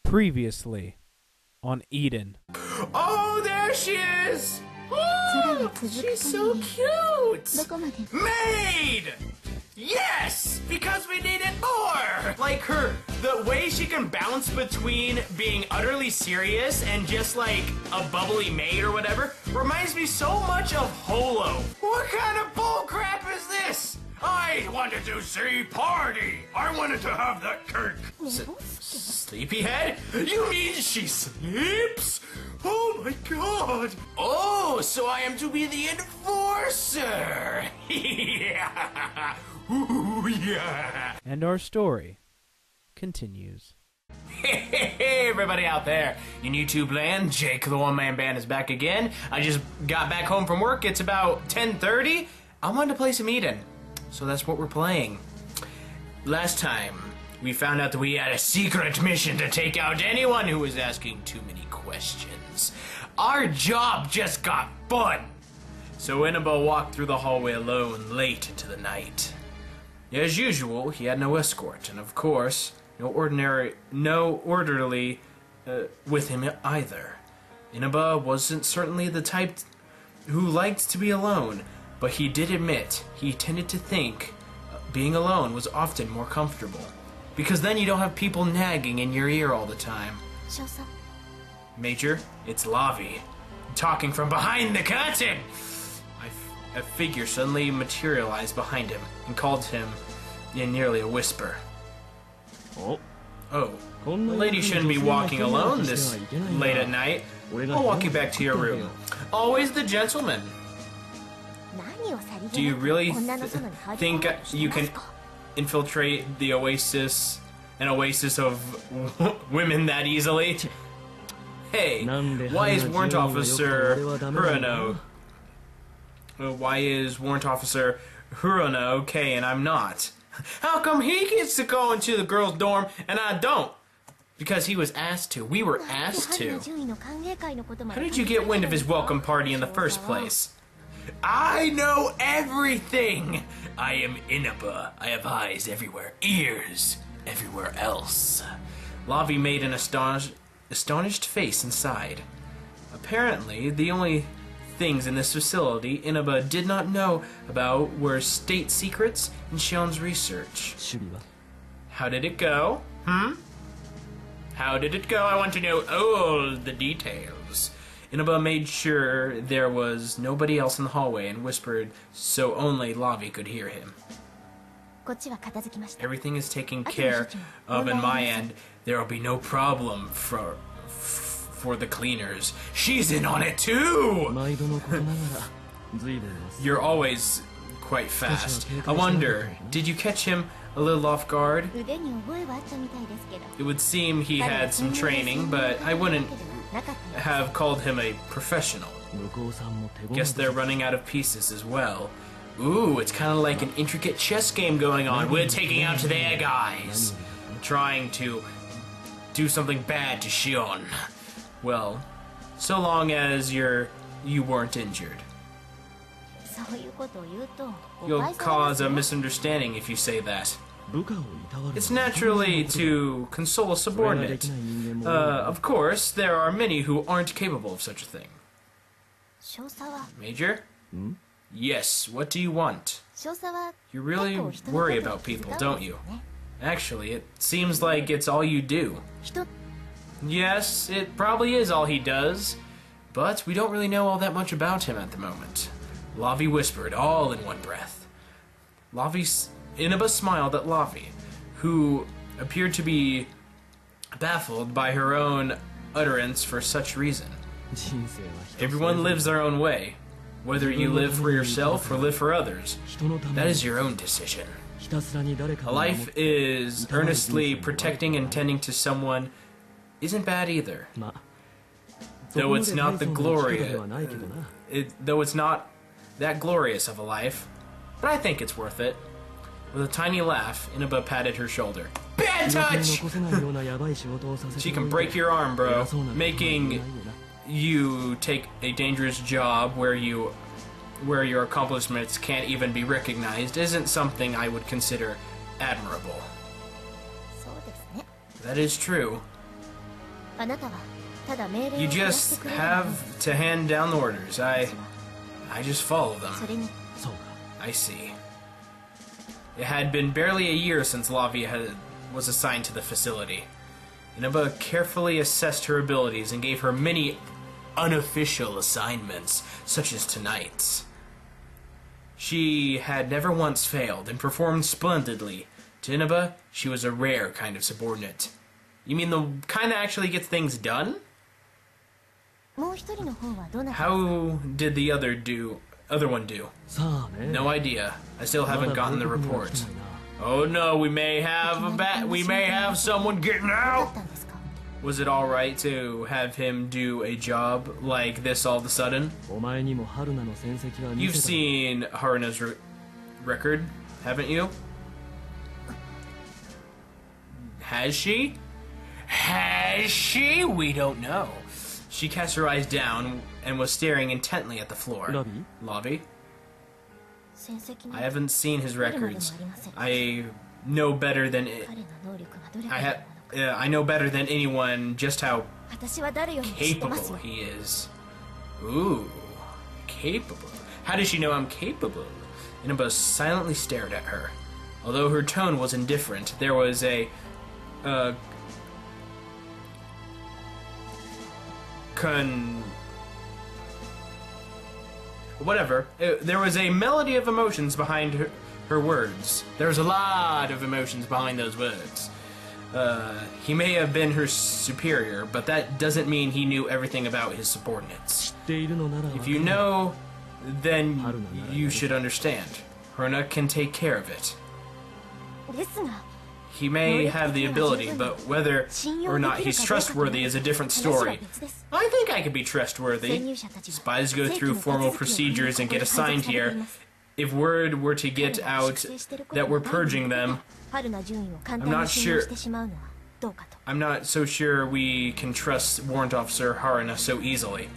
Previously on Eden. Oh, there she is! Oh, she's so cute! Maid! Yes! Because we needed more! Like the way she can bounce between being utterly serious and just like a bubbly maid or whatever reminds me so much of Holo. What kind of bull crap is this? I wanted to see party. I wanted to have that cake. Sleepyhead? You mean she sleeps? Oh my god. Oh, so I am to be the enforcer. Yeah. Ooh, yeah. And our story continues. Hey, everybody out there in YouTube land, Jake the one-man band is back again. I just got back home from work. It's about 10:30. I wanted to play some Eden, so that's what we're playing. Last time, we found out that we had a secret mission to take out anyone who was asking too many questions. Our job just got fun. So Inaba walked through the hallway alone late into the night. As usual, he had no escort, and of course, no orderly with him either. Inaba wasn't certainly the type who liked to be alone, but he did admit he tended to think being alone was often more comfortable, because then you don't have people nagging in your ear all the time. Major, it's Lavi, talking from behind the curtain! A figure suddenly materialized behind him and called him in nearly a whisper. Oh, a lady shouldn't be walking alone this late at night. I'll walk you back to your room. Always the gentleman. Do you really think you can infiltrate the oasis, an oasis of women that easily? Hey, why is Warrant Officer Hurono okay and I'm not? How come he gets to go into the girls' dorm and I don't? Because he was asked to. We were asked to. How did you get wind of his welcome party in the first place? I know everything! I am Inaba. I have eyes everywhere, ears everywhere else. Lavi made an astonished face inside. Apparently, the only things in this facility Inaba did not know about were state secrets and Sion's research. How did it go? How did it go? I want to know all the details. Inaba made sure there was nobody else in the hallway and whispered so only Lavi could hear him. Everything is taken care of on my end. There will be no problem for the cleaners. She's in on it too! You're always quite fast. I wonder, did you catch him a little off guard? It would seem he had some training, but I wouldn't have called him a professional. Guess they're running out of pieces as well. Ooh, it's kind of like an intricate chess game going on. We're taking out their guys, trying to do something bad to Sion. Well, so long as you weren't injured. You'll cause a misunderstanding if you say that. It's naturally to console a subordinate. Of course, there are many who aren't capable of such a thing. Major? Yes, what do you want? You really worry about people, don't you? Actually, it seems like it's all you do. Yes, it probably is all he does, but we don't really know all that much about him at the moment. Lavi whispered, all in one breath. Inaba smiled at Lavi, who appeared to be baffled by her own utterance for such reason. Everyone lives their own way. Whether you live for yourself or live for others, that is your own decision. A life is earnestly protecting and tending to someone isn't bad either. Though it's not that glorious of a life, but I think it's worth it. With a tiny laugh, Inaba patted her shoulder. Bad touch! She can break your arm, bro, making you take a dangerous job where your accomplishments can't even be recognized isn't something I would consider admirable. That is true. You just have to hand down the orders. I just follow them. I see. It had been barely a year since Lavi was assigned to the facility. Inaba carefully assessed her abilities and gave her many unofficial assignments, such as tonight's. She had never once failed and performed splendidly. To Inaba, she was a rare kind of subordinate. You mean the kind that actually gets things done? How did the other one do? No idea. I still haven't gotten the report. Oh no, we may have someone getting out. Was it alright to have him do a job like this all of a sudden? You've seen Haruna's record, haven't you? Has she? Has she? We don't know. She cast her eyes down and was staring intently at the floor. Lobby? I haven't seen his records. I know better than I know better than anyone just how capable he is. Ooh, capable. How does she know I'm capable? Inaba silently stared at her. Although her tone was indifferent, there was a there was a melody of emotions behind her words. There was a lot of emotions behind those words. He may have been her superior, but that doesn't mean he knew everything about his subordinates. If you know, then you should understand. Haruna can take care of it. He may have the ability, but whether or not he's trustworthy is a different story. I think I could be trustworthy. Spies go through formal procedures and get assigned here. If word were to get out that we're purging them, I'm not so sure we can trust Warrant Officer Haruna so easily.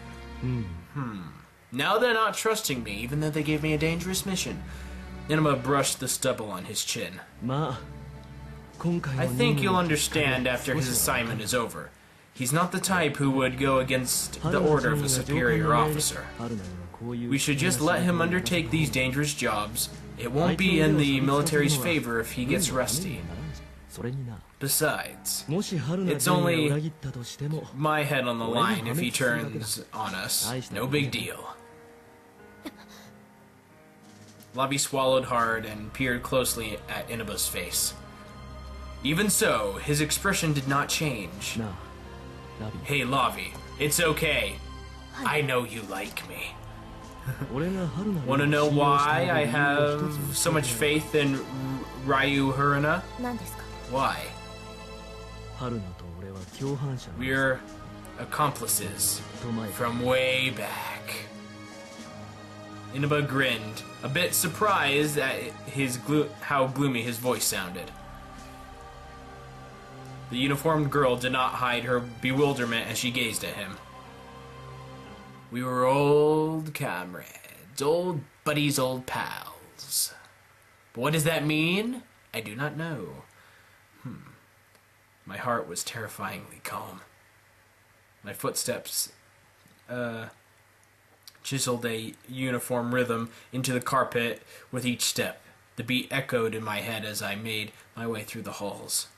Now they're not trusting me, even though they gave me a dangerous mission. Inaba brushed the stubble on his chin. I think you'll understand after his assignment is over. He's not the type who would go against the order of a superior officer. We should just let him undertake these dangerous jobs. It won't be in the military's favor if he gets rusty. Besides, it's only my head on the line if he turns on us. No big deal. Lavi swallowed hard and peered closely at Inaba's face. Even so, his expression did not change. Hey, Lavi, it's okay. I know you like me. Want to know why I have so much faith in Ryu Haruna? Why? We're accomplices from way back. Inaba grinned, a bit surprised at how gloomy his voice sounded. The uniformed girl did not hide her bewilderment as she gazed at him. We were old comrades, old buddies, old pals. But what does that mean? I do not know. My heart was terrifyingly calm. My footsteps chiseled a uniform rhythm into the carpet with each step. The beat echoed in my head as I made my way through the halls.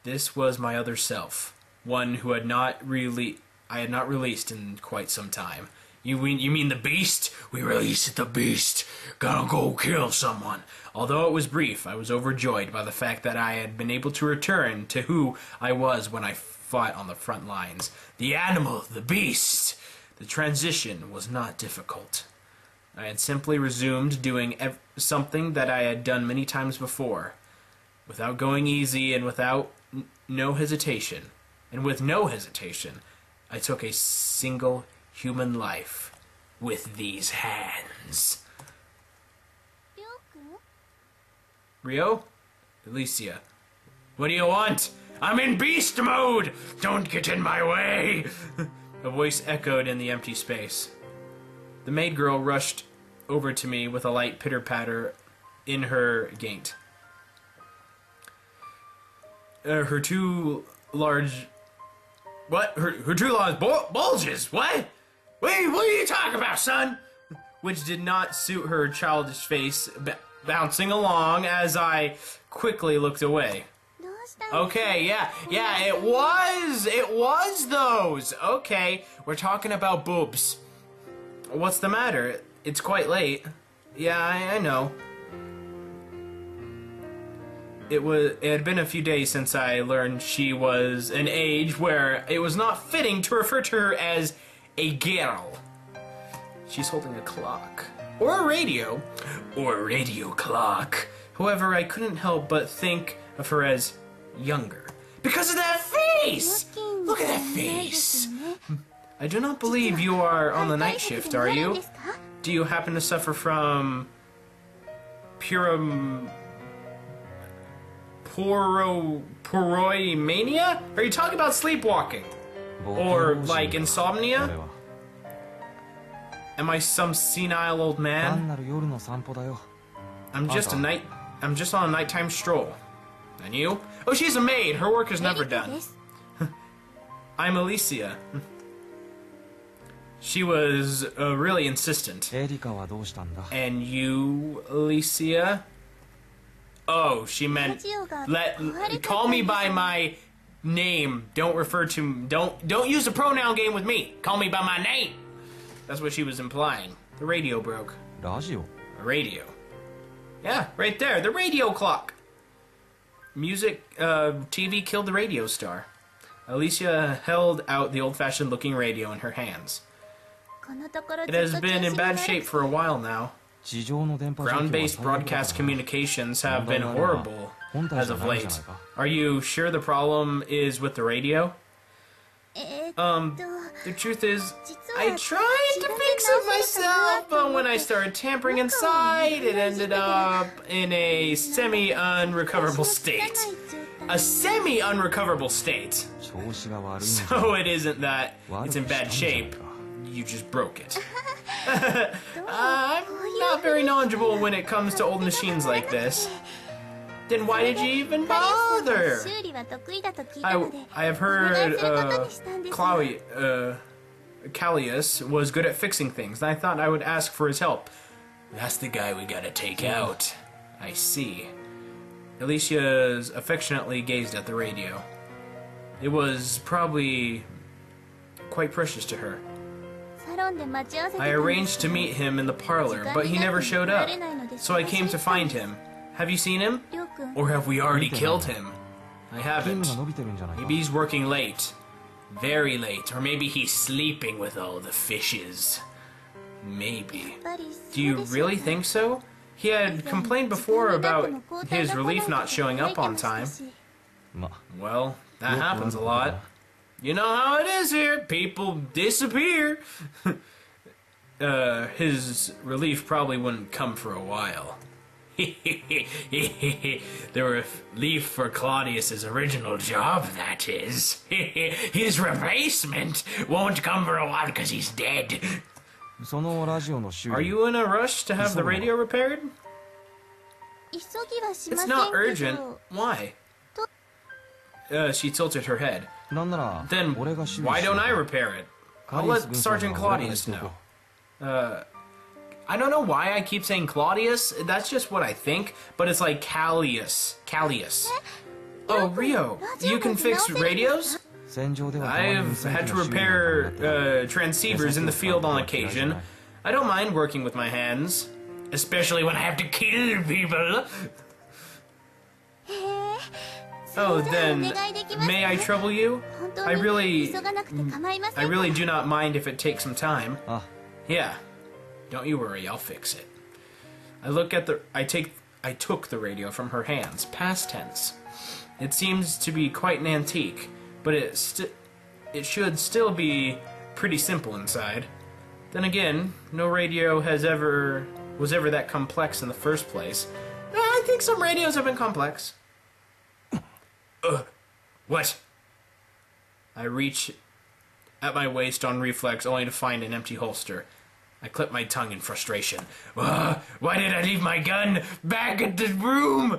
This was my other self, one who I had not released in quite some time. You mean the beast? We released the beast. Gotta go kill someone. Although it was brief, I was overjoyed by the fact that I had been able to return to who I was when I fought on the front lines. The animal, the beast. The transition was not difficult. I had simply resumed doing something that I had done many times before, without going easy and without no hesitation. And with no hesitation, I took a single human life with these hands. Rio? Alicia. What do you want? I'm in beast mode! Don't get in my way! A voice echoed in the empty space. The maid girl rushed over to me with a light pitter-patter in her gait. Her two large What? Her true love bulges? What? What are you talking about, son? Which did not suit her childish face, bouncing along as I quickly looked away. Okay, yeah, it was those. Okay, we're talking about boobs. What's the matter? It's quite late. Yeah, I know. It had been a few days since I learned she was an age where it was not fitting to refer to her as a girl. She's holding a clock. Or a radio. Or a radio clock. However, I couldn't help but think of her as younger. Because of that face! Look at that face! I do not believe you are on the night shift, are you? Do you happen to suffer from poromania? Are you talking about sleepwalking? Or, like, insomnia? Am I some senile old man? I'm just on a nighttime stroll. And you? Oh, she's a maid. Her work is never done. I'm Alicia. She was really insistent. And you, Alicia? Oh, she meant call me by my name. Don't use the pronoun game with me. Call me by my name. That's what she was implying. The radio broke. A radio. Yeah, right there. The radio clock. TV killed the radio star. Alicia held out the old-fashioned looking radio in her hands. It has been in bad shape for a while now. Ground-based broadcast communications have been horrible as of late. Are you sure the problem is with the radio? The truth is, I tried to fix it myself, but when I started tampering inside, it ended up in a semi-unrecoverable state. A semi-unrecoverable state. So it isn't that it's in bad shape, you just broke it. I'm not very knowledgeable when it comes to old machines like this. Then why did you even bother? I have heard Callius was good at fixing things, and I thought I would ask for his help. That's the guy we gotta take out. I see. Alicia affectionately gazed at the radio. It was probably quite precious to her. I arranged to meet him in the parlor, but he never showed up, so I came to find him. Have you seen him? Or have we already killed him? I haven't. Maybe he's working late. Very late. Or maybe he's sleeping with all the fishes. Maybe. Do you really think so? He had complained before about his relief not showing up on time. Well, that happens a lot. You know how it is here. People disappear. His relief probably wouldn't come for a while. The relief for Claudius's original job, that is. His replacement won't come for a while because he's dead. Are you in a rush to have the radio repaired? It's not urgent. Why? She tilted her head. Then why don't I repair it? I'll let Sergeant Claudius know. I don't know why I keep saying Claudius. That's just what I think. But it's like Callius. Oh, Rio, you can fix radios? I've had to repair transceivers in the field on occasion. I don't mind working with my hands. Especially when I have to kill people. Oh, then, may I trouble you? I really do not mind if it takes some time. Yeah. Don't you worry, I'll fix it. I took the radio from her hands, past tense. It seems to be quite an antique, but it should still be pretty simple inside. Then again, no radio was ever that complex in the first place. I think some radios have been complex. What? I reach at my waist on reflex only to find an empty holster. I clip my tongue in frustration. Why did I leave my gun back at the room?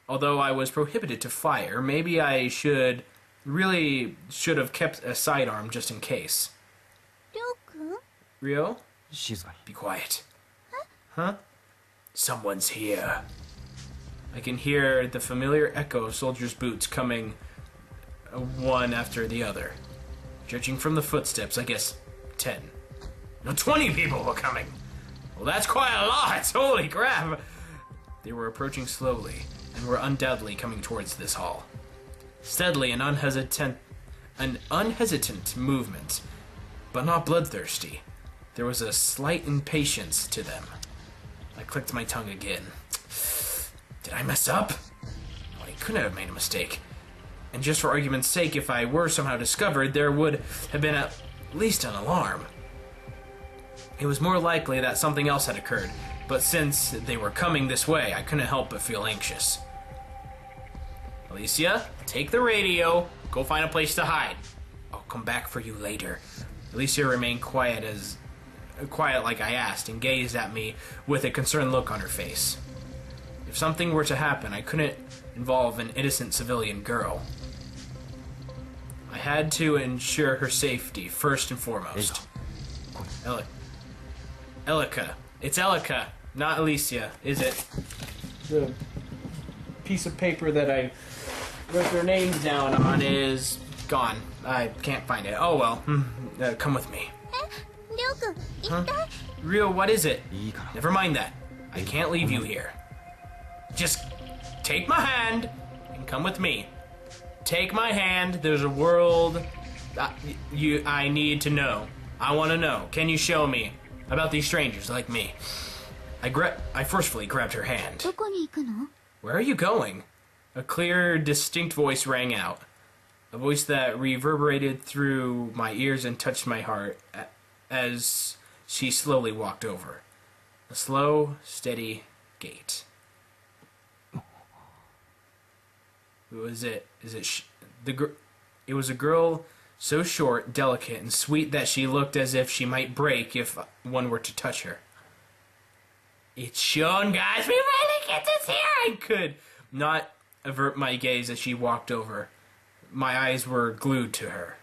Although I was prohibited to fire, maybe I should Really should have kept a sidearm just in case. Rio? Be quiet. Huh? Someone's here. I can hear the familiar echo of soldiers' boots coming one after the other. Judging from the footsteps, I guess 10. No, 20 people were coming. Well, that's quite a lot. Holy crap. They were approaching slowly and were undoubtedly coming towards this hall. Steadily and unhesitant movement, but not bloodthirsty. There was a slight impatience to them. I clicked my tongue again. Did I mess up? Well, I couldn't have made a mistake. And just for argument's sake, if I were somehow discovered, there would have been at least an alarm. It was more likely that something else had occurred, but since they were coming this way, I couldn't help but feel anxious. Alicia, take the radio. Go find a place to hide. I'll come back for you later. Alicia remained quiet like I asked, and gazed at me with a concerned look on her face. If something were to happen, I couldn't involve an innocent civilian girl. I had to ensure her safety first and foremost. Elika. It's Elika, not Alicia, is it? The piece of paper that I wrote their names down on is gone. I can't find it. Oh well. Come with me. Huh? Rio, what is it? Never mind that. I can't leave you here. Just take my hand and come with me. Take my hand. There's a world I need to know. I want to know. Can you show me about these strangers like me? I forcefully grabbed her hand. Where are you going? A clear, distinct voice rang out. A voice that reverberated through my ears and touched my heart as she slowly walked over. A slow, steady gait. Who was it? It was a girl so short, delicate, and sweet that she looked as if she might break if one were to touch her. It's Sion, guys! We finally get to see her! I could not avert my gaze as she walked over. My eyes were glued to her.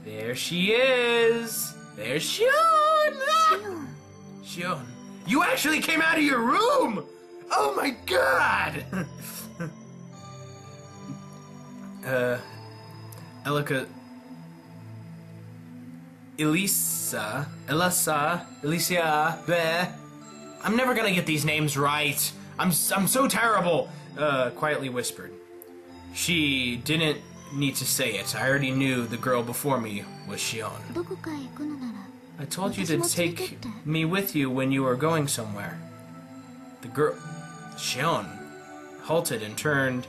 There she is! There's Sion! Sion, you actually came out of your room! Oh my god! Elika... Alicia, bleh. I'm never gonna get these names right. I'm so terrible, quietly whispered. She didn't need to say it. I already knew the girl before me was Sion. I told you to take me with you when you were going somewhere. The girl, Sion, halted and turned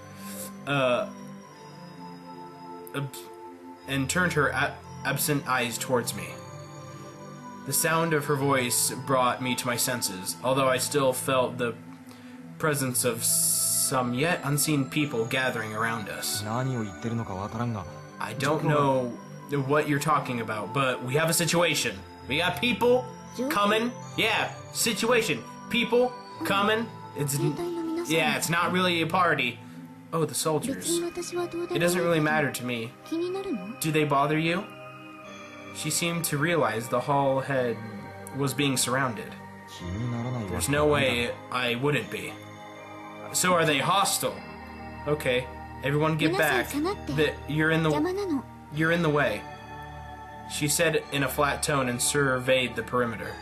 her absent eyes towards me. The sound of her voice brought me to my senses, although I still felt the presence of some yet unseen people gathering around us. I don't know what you're talking about, but we have a situation. We got people coming. Yeah, situation. People coming. It's not really a party. Oh, the soldiers. It doesn't really matter to me. Do they bother you? She seemed to realize the hall was being surrounded. There's no way I wouldn't be. So are they hostile? Okay, everyone get back. You're in the way. She said in a flat tone and surveyed the perimeter.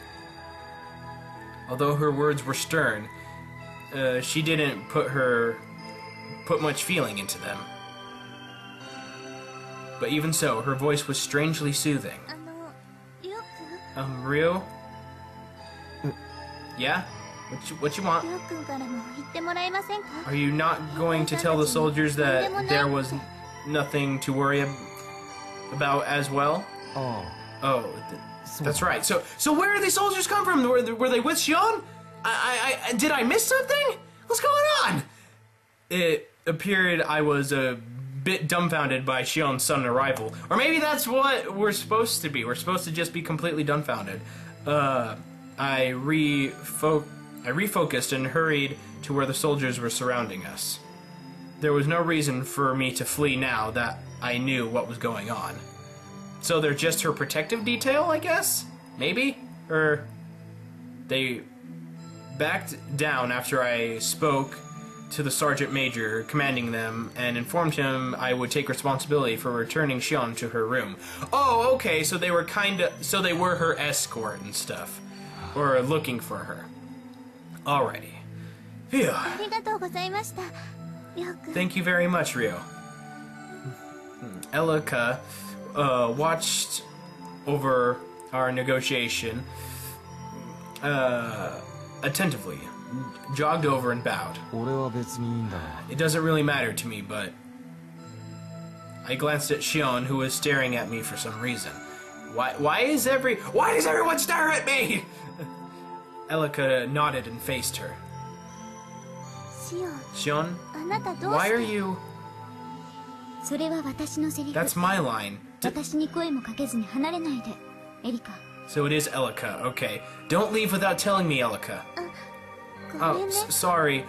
Although her words were stern, she didn't put much feeling into them. But even so, her voice was strangely soothing. Ryo? Yeah? What you want? Are you not going to tell the soldiers that there was nothing to worry about as well? Oh, that's right. So where did these soldiers come from? Were they with Sion? Did I miss something? What's going on? It appeared I was a bit dumbfounded by Shion's sudden arrival. Or maybe that's what we're supposed to be. We're supposed to just be completely dumbfounded. I I refocused and hurried to where the soldiers were surrounding us. There was no reason for me to flee now that I knew what was going on. So they're just her protective detail, I guess? Maybe? Or they backed down after I spoke to the sergeant major commanding them and informed him I would take responsibility for returning Sion to her room. Oh, okay, so they were her escort and stuff. Or looking for her. Alrighty. Phew. Thank you very much, Ryo. Elika watched over our negotiation attentively, jogged over and bowed. It doesn't really matter to me, but I glanced at Sion, who was staring at me for some reason. Why does everyone stare at me? Elika nodded and faced her. Sion, why are you... That's my line. So it is Elika, okay. Don't leave without telling me, Elika. Oh, sorry.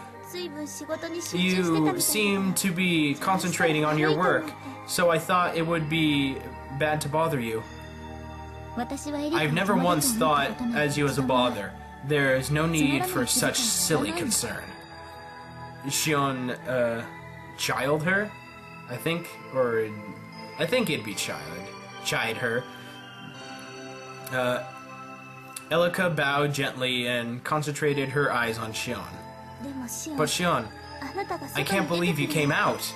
You seem to be concentrating on your work, so I thought it would be bad to bother you. I've never once thought as you as a bother. There is no need for such silly concern. Sion, child her? I think it'd be chide her. Elika bowed gently and concentrated her eyes on Sion. But Sion, I can't believe you came out.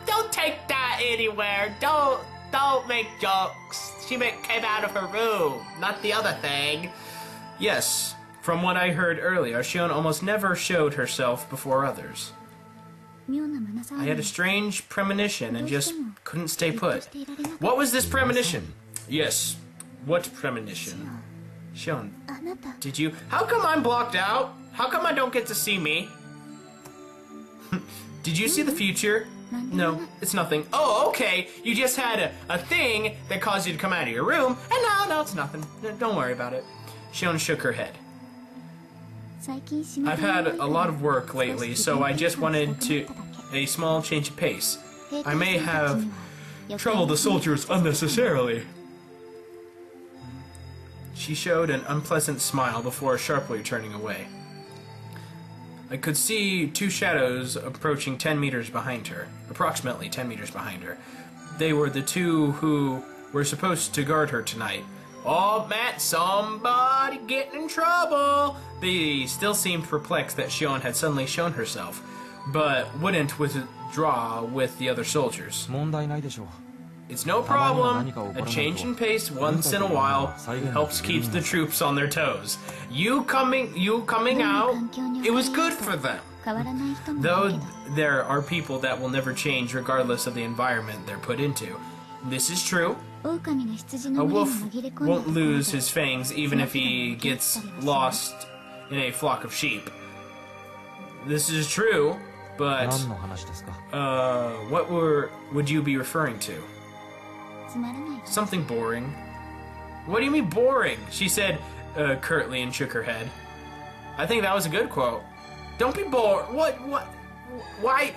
Don't take that anywhere. Don't make jokes. She came out of her room, not the other thing. Yes, from what I heard earlier, Sion almost never showed herself before others. I had a strange premonition and just couldn't stay put. What was this premonition? Yes, what premonition? Sion, did you... How come I'm blocked out? How come I don't get to see me? Did you see the future? No, it's nothing. Oh, okay. You just had a thing that caused you to come out of your room, and no, it's nothing. Don't worry about it. Sion shook her head. I've had a lot of work lately, so I just wanted a small change of pace. I may have troubled the soldiers unnecessarily. She showed an unpleasant smile before sharply turning away. I could see two shadows approaching 10 meters behind her, approximately 10 meters behind her. They were the two who were supposed to guard her tonight. Oh, Matt, somebody getting in trouble! They still seemed perplexed that Sion had suddenly shown herself, but wouldn't withdraw with the other soldiers. It's no problem. A change in pace once in a while helps keep the troops on their toes. You coming out, it was good for them. Though there are people that will never change regardless of the environment they're put into. This is true. A wolf won't lose his fangs even if he gets lost in a flock of sheep. This is true, but what would you be referring to? Something boring. What do you mean boring? She said curtly and shook her head. I think that was a good quote. Don't be bored. What? Why?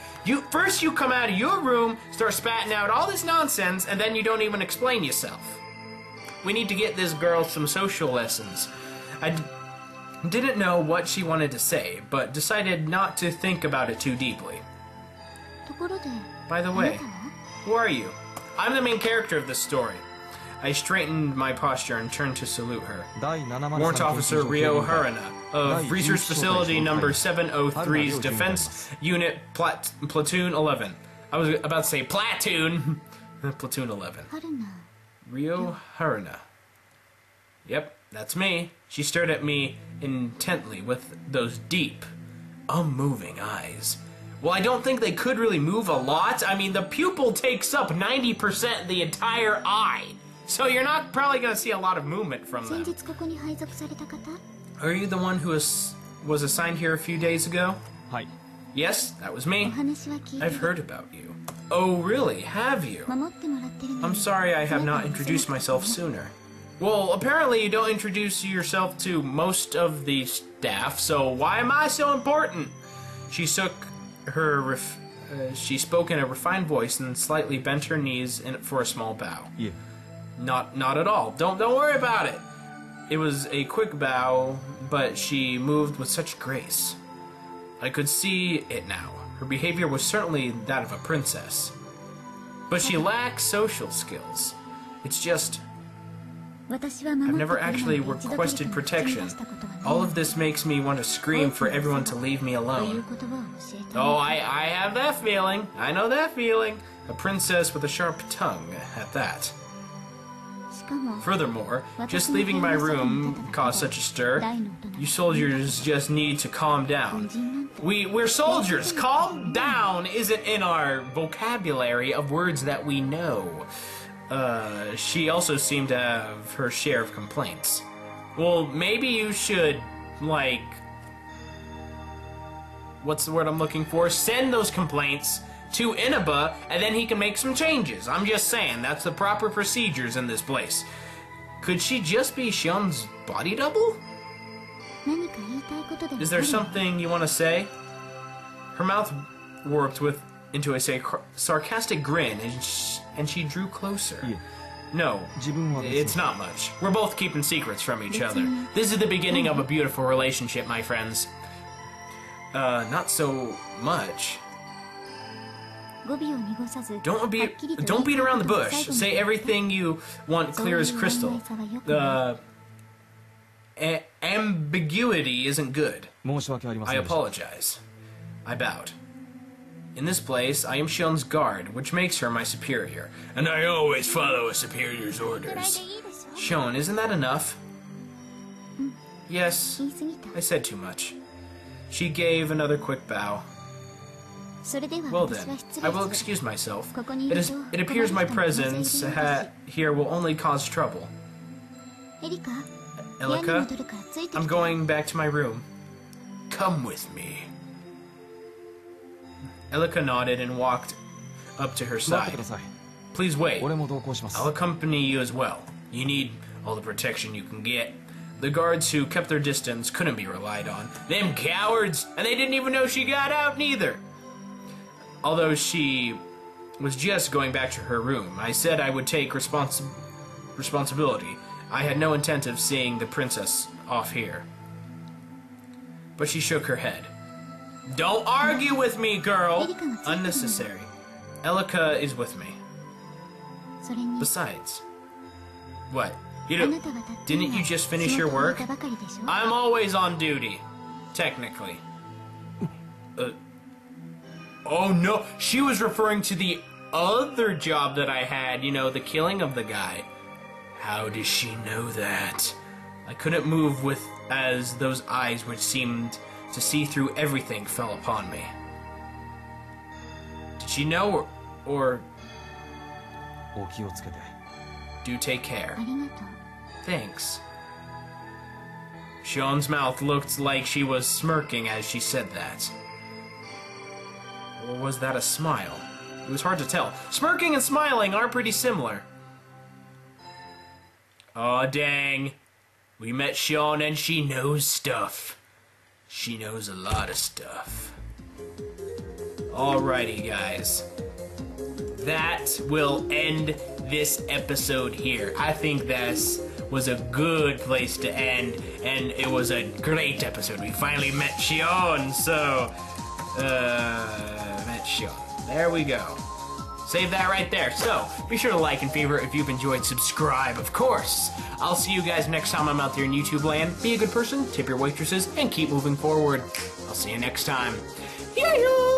First you come out of your room, start spatting out all this nonsense, and then you don't even explain yourself. We need to get this girl some social lessons. I didn't know what she wanted to say, but decided not to think about it too deeply. By the way, who are you? I'm the main character of this story. I straightened my posture and turned to salute her. Warrant Officer Ryo Haruna of Research Facility Number 703's Defense Unit Platoon 11. I was about to say Platoon. Platoon 11. Ryo Haruna. Yep, that's me. She stared at me intently with those deep, unmoving eyes. Well, I don't think they could really move a lot. I mean, the pupil takes up 90% of the entire eye. So you're not probably going to see a lot of movement from them. Are you the one who was assigned here a few days ago? Yes, that was me. I've heard about you. Oh, really? Have you? I'm sorry I have not introduced myself sooner. Well, apparently you don't introduce yourself to most of the staff, so why am I so important? She spoke in a refined voice and slightly bent her knees for a small bow. Yeah. Not at all. Don't worry about it. It was a quick bow, but she moved with such grace. I could see it now. Her behavior was certainly that of a princess. But she lacks social skills. It's just... I've never actually requested protection. All of this makes me want to scream for everyone to leave me alone. Oh, I have that feeling. I know that feeling. A princess with a sharp tongue, at that. Furthermore, just leaving my room caused such a stir. You soldiers just need to calm down. We're soldiers. Calm down isn't in our vocabulary of words that we know. She also seemed to have her share of complaints. Well, maybe you should, like... What's the word I'm looking for? Send those complaints to Inaba, and then he can make some changes. I'm just saying, that's the proper procedures in this place. Could she just be Sion's body double? Is there something you want to say? Her mouth warped into a sarcastic grin, and she drew closer. Yeah. No, it's not much. We're both keeping secrets from each other. This is the beginning of a beautiful relationship, my friends. Not so much. Don't beat around the bush. Say everything you want clear as crystal. Ambiguity isn't good. I apologize. I bowed. In this place, I am Sion's guard, which makes her my superior. And I always follow a superior's orders. Sion, isn't that enough? Yes, I said too much. She gave another quick bow. Well then, I will excuse myself. It appears my presence here will only cause trouble. Elika, I'm going back to my room. Come with me. Elika nodded and walked up to her side. Please wait. I'll accompany you as well. You need all the protection you can get. The guards who kept their distance couldn't be relied on. Them cowards! And they didn't even know she got out, neither! Although she was just going back to her room, I said I would take responsibility. I had no intent of seeing the princess off here. But she shook her head. Don't argue with me, girl! Unnecessary. Elika is with me. Besides... What? Didn't you just finish your work? I'm always on duty. Technically. Oh no, she was referring to the other job that I had, you know, the killing of the guy. How does she know that? I couldn't move as those eyes which seemed to see through everything fell upon me. Did she know or... Do take care. Thanks. Sion's mouth looked like she was smirking as she said that. Or was that a smile? It was hard to tell. Smirking and smiling are pretty similar. Aw, dang. We met Sion and she knows stuff. She knows a lot of stuff. Alrighty, guys. That will end this episode here. I think this was a good place to end, and it was a great episode. We finally met Sion, so... met Sion. There we go. Save that right there. So, be sure to like and favorite if you've enjoyed. Subscribe, of course. I'll see you guys next time I'm out there in YouTube land. Be a good person, tip your waitresses, and keep moving forward. I'll see you next time. Yoo-hoo!